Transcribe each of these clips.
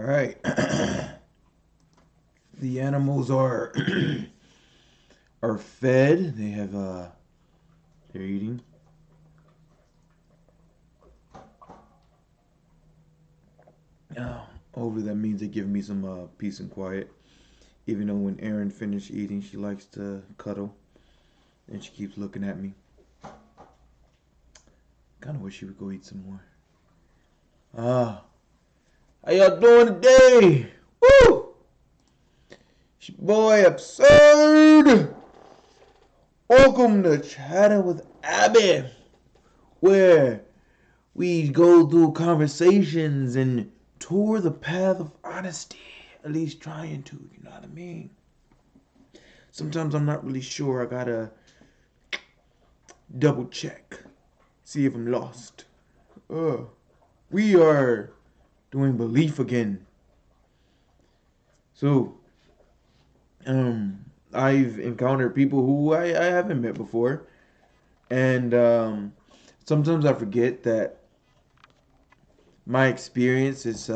right. The animals are are fed. They have they're eating. Hopefully that means they give me some peace and quiet. Even though when Erin finished eating, she likes to cuddle and she keeps looking at me. Kind of wish she would go eat some more. Ah, how y'all doing today? Woo! It's your boy Absird. Welcome to Chatting with Abby, where we go through conversations and tour the path of honesty. At least trying to, you know what I mean? Sometimes I'm not really sure. I gotta double check, see if I'm lost. We are doing belief again. So, I've encountered people who I haven't met before, and sometimes I forget that my experience is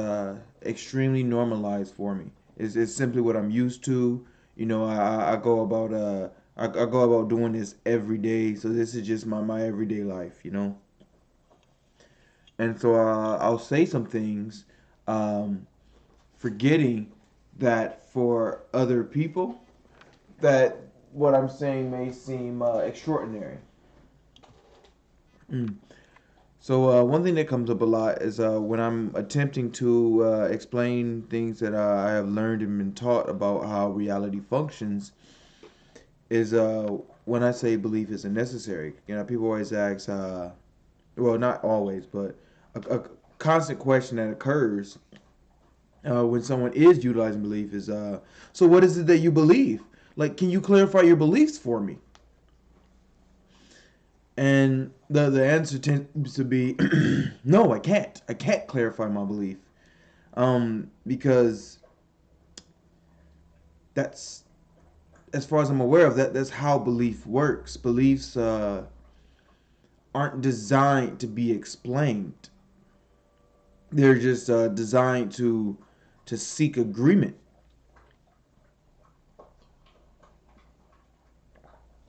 extremely normalized for me. It's simply what I'm used to. You know, I go about I go about doing this every day, so this is just my everyday life. You know, and so I'll say some things, um, forgetting that for other people, that what I'm saying may seem extraordinary. Mm. So one thing that comes up a lot is when I'm attempting to explain things that I have learned and been taught about how reality functions is when I say belief isn't necessary. You know, people always ask, well, not always, but a constant question that occurs when someone is utilizing belief is, so what is it that you believe? Like, can you clarify your beliefs for me? And the answer tends to be no, I can't. I can't clarify my belief. Because that's as far as I'm aware of that's how belief works. Beliefs aren't designed to be explained. They're just designed to seek agreement.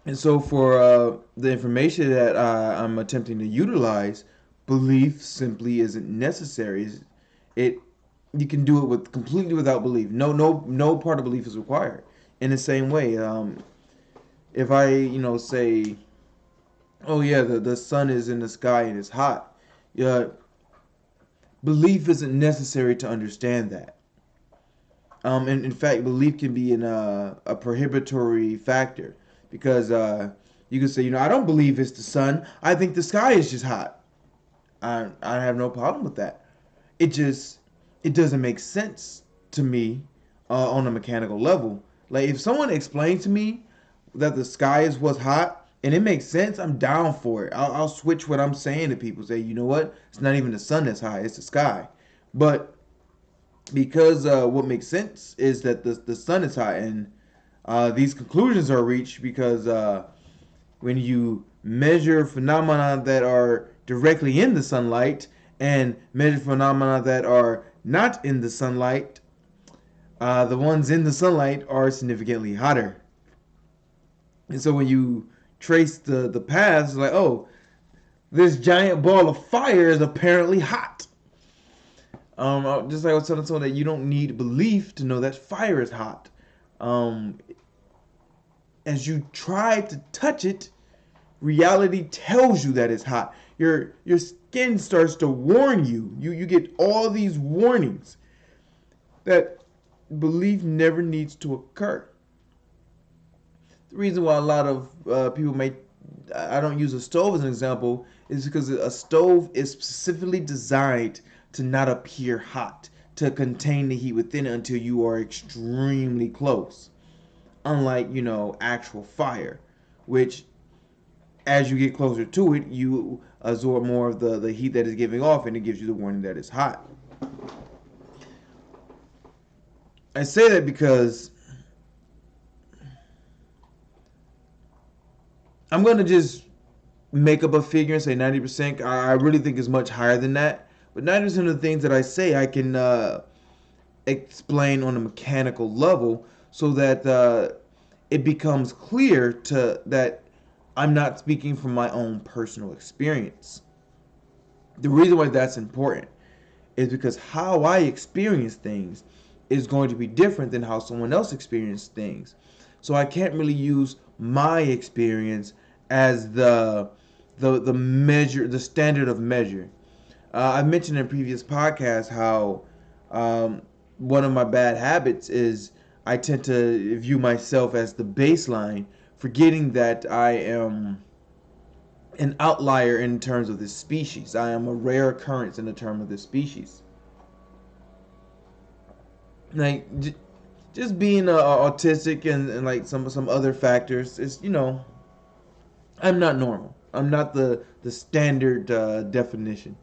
And so for the information that I'm attempting to utilize, belief simply isn't necessary. It You can do it with completely without belief. No part of belief is required. In the same way, if I say, oh yeah, the sun is in the sky and it's hot, yeah, belief isn't necessary to understand that. And in fact, belief can be a prohibitory factor because you can say, I don't believe it's the sun. I think the sky is just hot. I have no problem with that. It doesn't make sense to me on a mechanical level. Like if someone explains to me that the sky is what's hot and it makes sense, I'm down for it. I'll switch what I'm saying to people. Say, you know what? It's not even the sun that's high; it's the sky. But because what makes sense is that the sun is hot, and these conclusions are reached because when you measure phenomena that are directly in the sunlight and measure phenomena that are not in the sunlight, the ones in the sunlight are significantly hotter. And so when you trace the paths, like, oh, this giant ball of fire is apparently hot. Just like I was telling someone that you don't need belief to know that fire is hot. Um, as you try to touch it, reality tells you that it's hot. Your skin starts to warn you. You get all these warnings that belief never needs to occur. The reason why a lot of people may, I don't use a stove as an example, is because a stove is specifically designed to not appear hot, to contain the heat within it until you are extremely close. Unlike, actual fire, which as you get closer to it, you absorb more of the heat that is giving off and it gives you the warning that it's hot. I say that because I'm going to just make up a figure and say 90%. I really think it's much higher than that. But 90% of the things that I say, I can explain on a mechanical level so that it becomes clear to that I'm not speaking from my own personal experience. The reason why that's important is because how I experience things is going to be different than how someone else experiences things. So I can't really use my experience as the measure, the standard of measure. I mentioned in previous podcasts how um, one of my bad habits is I tend to view myself as the baseline, forgetting that I am an outlier in terms of this species. I am a rare occurrence in the term of this species. Like just being autistic and like some other factors is, I'm not normal. I'm not the standard definition.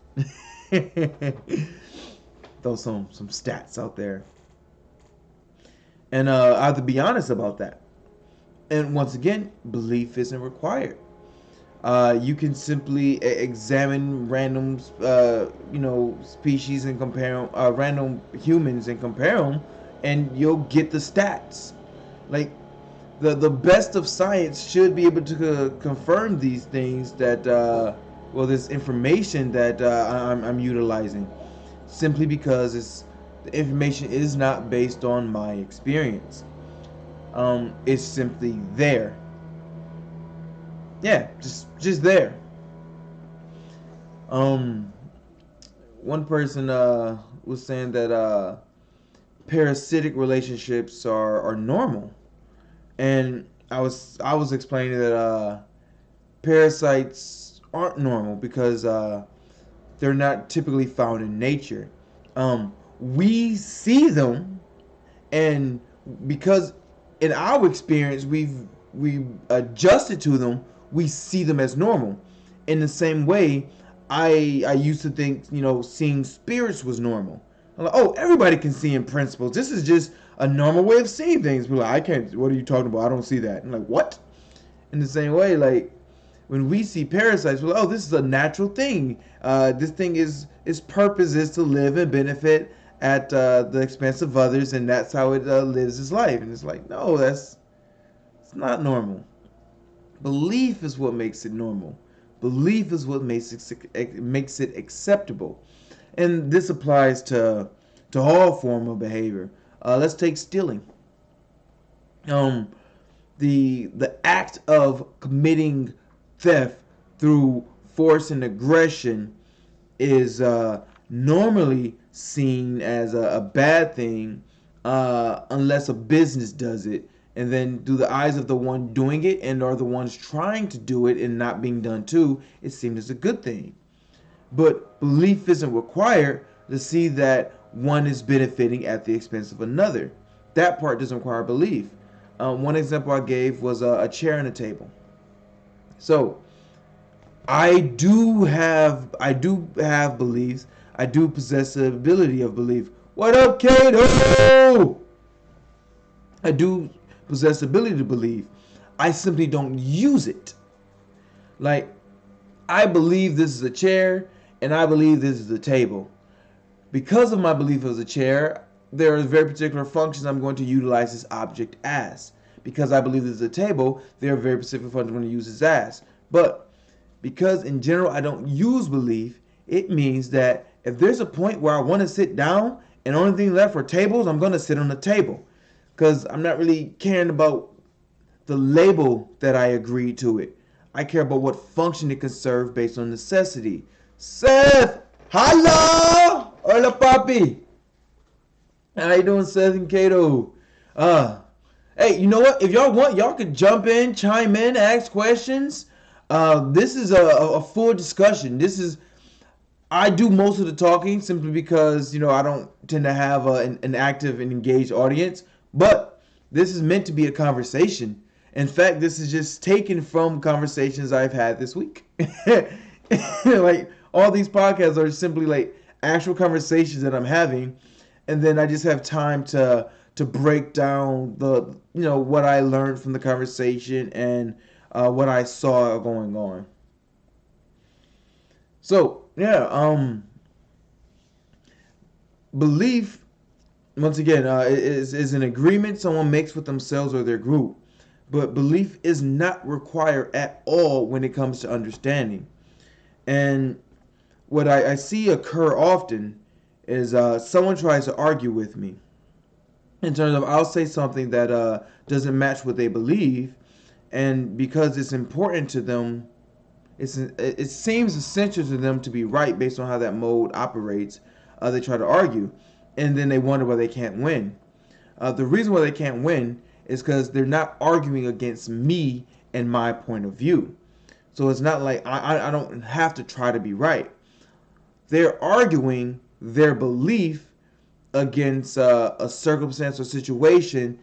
Throw some stats out there, and I have to be honest about that. And once again, belief isn't required. You can simply examine random, species and compare 'em, random humans and compare them, and you'll get the stats. Like the best of science should be able to confirm these things that this information that I'm utilizing, simply because the information is not based on my experience. It's simply there. Yeah, just there. Um, One person was saying that parasitic relationships are normal, and I was explaining that parasites aren't normal because they're not typically found in nature. We see them, and because in our experience we adjusted to them, we see them as normal. In the same way, I used to think seeing spirits was normal. I'm like, oh, everybody can see in principles. This is just a normal way of seeing things. We're like, I can't. What are you talking about? I don't see that. I'm like, what? In the same way, like when we see parasites, we're like, oh, this is a natural thing. This thing is its purpose is to live and benefit at the expense of others, and that's how it lives its life. And it's like, no, it's not normal. Belief is what makes it normal. Belief is what makes it acceptable, and this applies to all form of behavior. Let's take stealing. Um, the act of committing theft through force and aggression is normally seen as a bad thing unless a business does it, and then through the eyes of the one doing it and or the ones trying to do it and not being done to, it seems as a good thing. But belief isn't required to see that one is benefiting at the expense of another. That part doesn't require belief. One example I gave was a chair and a table. So I do have beliefs. I do possess the ability of belief. What up, Kato? I do possess the ability to believe. I simply don't use it. Like, I believe this is a chair and I believe this is a table. Because of my belief as a chair, there are very particular functions I'm going to utilize this object as. Because I believe this is a table, there are very specific functions I'm going to use this as. But because in general I don't use belief, it means that if there's a point where I want to sit down and the only thing left are tables, I'm going to sit on the table. Because I'm not really caring about the label that I agreed to it. I care about what function it can serve based on necessity. Seth! Hello! Hola, papi! How you doing, Seth and Kato? Hey, you know what? If y'all want, y'all could jump in, chime in, ask questions. This is a full discussion. I do most of the talking simply because, I don't tend to have an active and engaged audience. But this is meant to be a conversation. In fact, this is just taken from conversations I've had this week. Like, all these podcasts are simply like actual conversations that I'm having. And then I just have time to break down what I learned from the conversation and what I saw going on. So yeah, belief once again, is an agreement someone makes with themselves or their group. But belief is not required at all when it comes to understanding. And what I see occur often is someone tries to argue with me in terms of I'll say something that doesn't match what they believe, and because it's important to them, it seems essential to them to be right based on how that mode operates. They try to argue, and then they wonder why they can't win. The reason why they can't win is because they're not arguing against me and my point of view. So it's not like I don't have to try to be right. They're arguing their belief against a circumstance or situation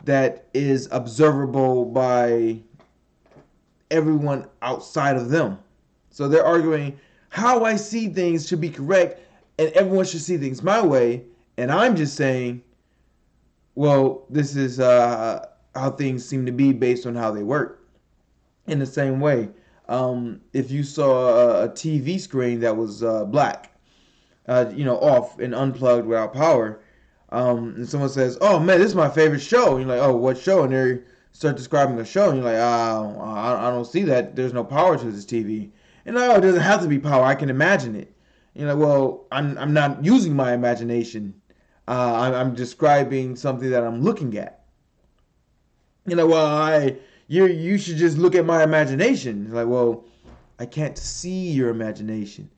that is observable by everyone outside of them. So they're arguing how I see things should be correct and everyone should see things my way. And I'm just saying, well, this is how things seem to be based on how they work. In the same way, if you saw a TV screen that was black, off and unplugged without power, and someone says, "Oh man, this is my favorite show," and you're like, "Oh, what show?" And they start describing a show, and you're like, I don't see that. There's no power to this TV." And no, it doesn't have to be power. I can imagine it. And you're like, well, I'm not using my imagination. I'm describing something that I'm looking at. Well, you should just look at my imagination. It's like, well, I can't see your imagination.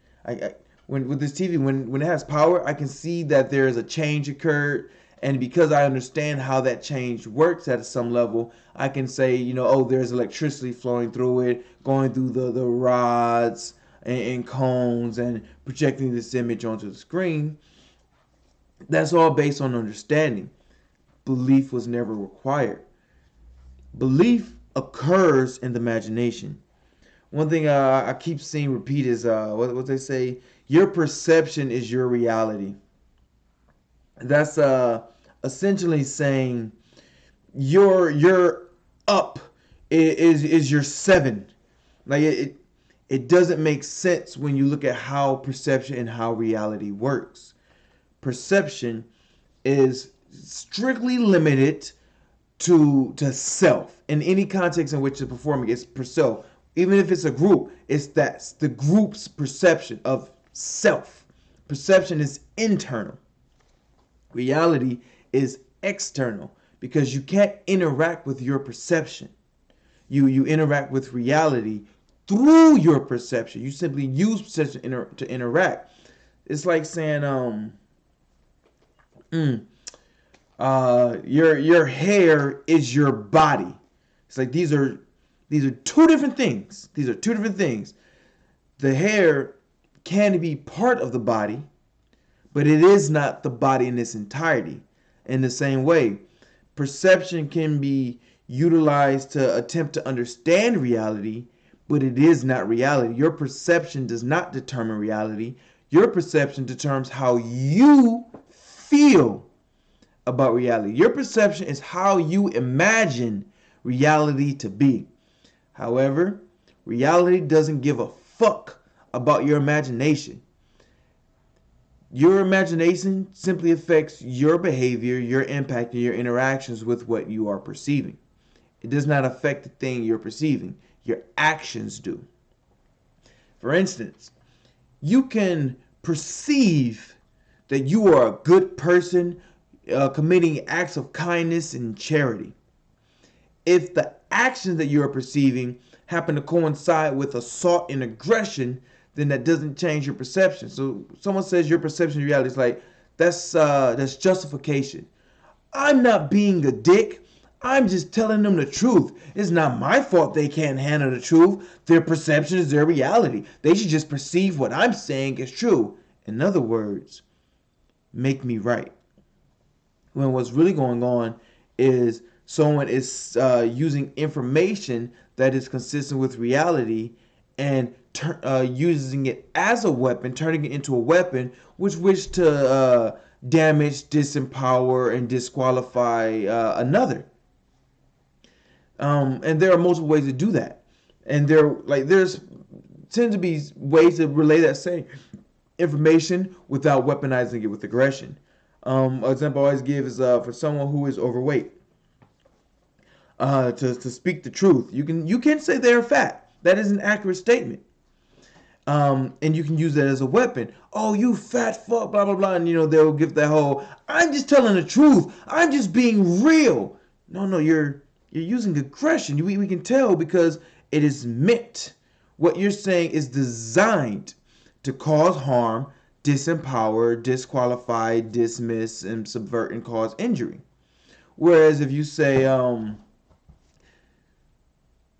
When with this TV, when it has power, I can see that there is a change occurred, and because I understand how that change works at some level, I can say, oh, there's electricity flowing through it, going through the rods and cones, and projecting this image onto the screen. That's all based on understanding. Belief was never required. Belief occurs in the imagination. One thing I keep seeing repeat is what they say: your perception is your reality. That's essentially saying your up is your seven. Like it doesn't make sense when you look at how perception and how reality works. Perception is strictly limited to self. In any context in which it's performing, it's per self. Even if it's a group, it's that the group's perception of self. Perception is internal. Reality is external, because you can't interact with your perception. You interact with reality through your perception. You simply use perception to interact. It's like saying your hair is your body. It's like these are two different things. These are two different things. The hair can be part of the body, but it is not the body in its entirety. In the same way, perception can be utilized to attempt to understand reality, but it is not reality. Your perception does not determine reality. Your perception determines how you feel about reality. Your perception is how you imagine reality to be. However, reality doesn't give a fuck about your imagination. Your imagination simply affects your behavior, your impact, and your interactions with what you are perceiving. It does not affect the thing you're perceiving. Your actions do. For instance, you can perceive that you are a good person, committing acts of kindness and charity. If the actions that you are perceiving happen to coincide with assault and aggression, then that doesn't change your perception. So someone says your perception of reality is like, that's justification. I'm not being a dick. I'm just telling them the truth. It's not my fault they can't handle the truth. Their perception is their reality. They should just perceive what I'm saying is true. In other words, make me right. When what's really going on is someone is using information that is consistent with reality and using it as a weapon, turning it into a weapon which wish to damage, disempower, and disqualify another. And there are multiple ways to do that. And there's tend to be ways to relay that same information without weaponizing it with aggression. Example I always give is for someone who is overweight. To speak the truth, you can say they're fat. That is an accurate statement. And you can use that as a weapon. Oh, you fat fuck, blah blah blah, and they'll give that whole, I'm just telling the truth. I'm just being real. No, no, you're using aggression. We can tell because it is meant. What you're saying is designed to cause harm, disempower, disqualify, dismiss, and subvert and cause injury. Whereas if you say,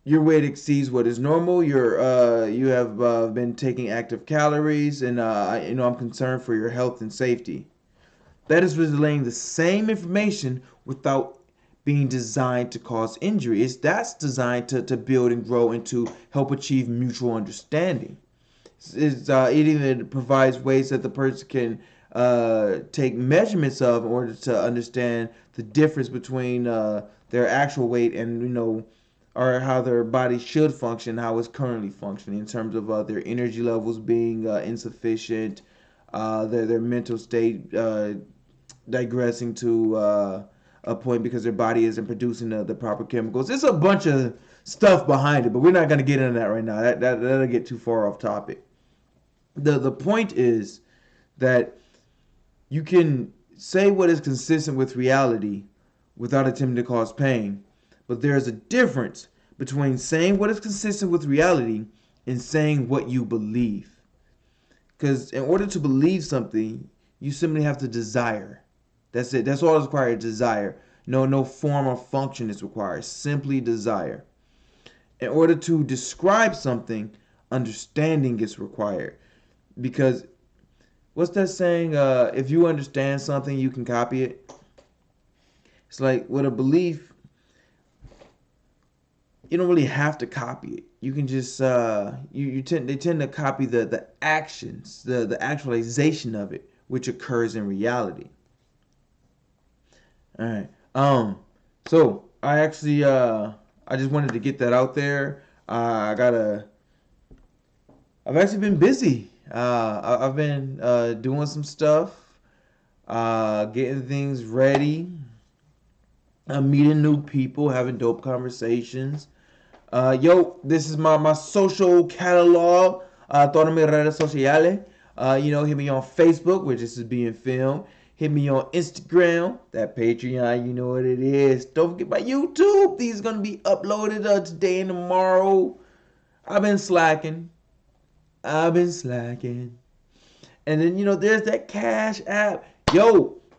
your weight exceeds what is normal. You have been taking active calories, and I'm concerned for your health and safety. That is relaying the same information without being designed to cause injury. That's designed to build and grow and to help achieve mutual understanding. It even provides ways that the person can take measurements of in order to understand the difference between their actual weight and or how their body should function, how it's currently functioning in terms of their energy levels being insufficient, their mental state digressing to a point because their body isn't producing the proper chemicals. There's a bunch of stuff behind it, but we're not going to get into that right now. That'll get too far off topic. The point is that you can say what is consistent with reality without attempting to cause pain. But there's a difference between saying what is consistent with reality and saying what you believe. Because in order to believe something, you simply have to desire. That's it. That's all that's required, desire. No form or function is required. Simply desire. In order to describe something, understanding is required. Because what's that saying? If you understand something, you can copy it. It's like with a belief, you don't really have to copy it. You can just they tend to copy the actions, the actualization of it, which occurs in reality. All right. So I actually I just wanted to get that out there. I've actually been busy. I've been doing some stuff, getting things ready. I'm meeting new people, having dope conversations. This is my social catalog. Todas mis redes sociales. Hit me on Facebook, where this is being filmed. Hit me on Instagram, that Patreon, you know what it is. Don't forget my YouTube. These are going to be uploaded today and tomorrow. I've been slacking. And then, there's that Cashapp.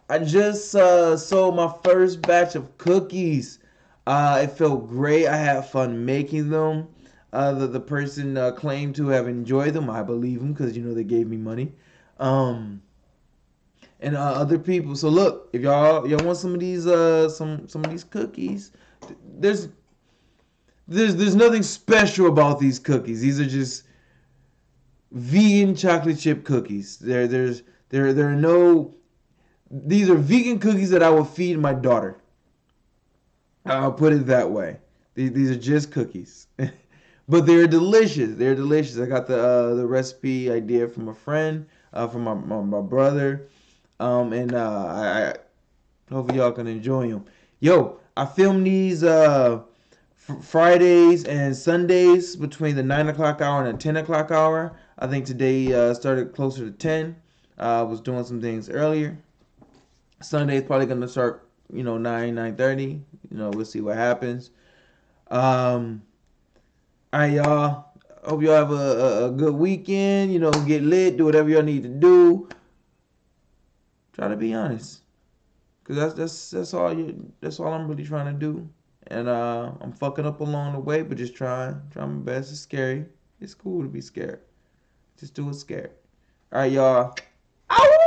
I just sold my first batch of cookies. It felt great. I had fun making them. The person claimed to have enjoyed them. I believe them because they gave me money. And other people. So look, if y'all want some of these some of these cookies, there's nothing special about these cookies. These are just vegan chocolate chip cookies. There are no. These are vegan cookies that I will feed my daughter. I'll put it that way. These are just cookies, but they're delicious. They're delicious. I got the recipe idea from a friend, from my brother, and I hopefully y'all can enjoy them. I film these Fridays and Sundays between the 9 o'clock hour and the 10 o'clock hour. I think today started closer to 10. I was doing some things earlier. Sunday is probably gonna start, 9:30. We'll see what happens. All right, y'all. Hope y'all have a good weekend. Get lit, do whatever y'all need to do. Try to be honest, cause that's all I'm really trying to do. And I'm fucking up along the way, but just try my best. It's scary. It's cool to be scared. Just do it scared. All right, y'all. Ow!